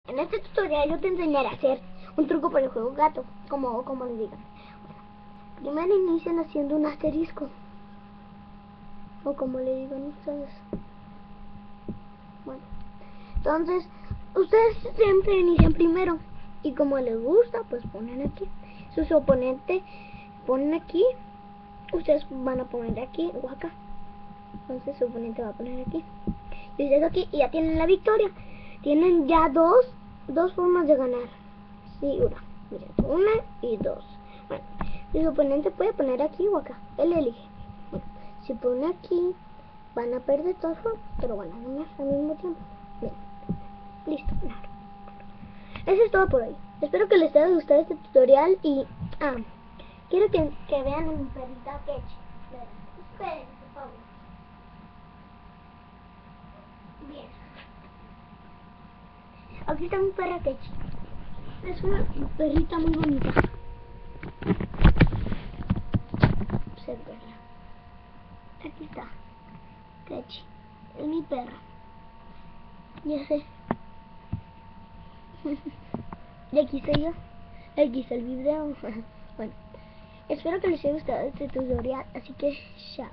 En este tutorial yo te enseñaré a hacer un truco para el juego gato, como le digan. Bueno, primero inician haciendo un asterisco, o como le digan ustedes. Bueno, entonces ustedes siempre inician primero y como les gusta, pues ponen aquí. Si su oponente ponen aquí, ustedes van a poner aquí o acá. Entonces su oponente va a poner aquí y ustedes aquí, y ya tienen la victoria. Tienen ya dos formas de ganar. Sí, una y dos. Bueno, si su oponente puede poner aquí o acá, él elige. Bueno, si pone aquí, van a perder todas formas, pero van a ganar al mismo tiempo. Bien, listo, ganar. Eso es todo por hoy. Espero que les haya gustado este tutorial y quiero que vean a mi perrita Kechi. Esperen, por favor. Bien. Aquí está mi perra Kechi. Es una perrita muy bonita. Observenla. Aquí está. Kechi. Es mi perra. Ya sé. Y aquí estoy yo. Aquí está el video. Bueno, espero que les haya gustado este tutorial. Así que, chao.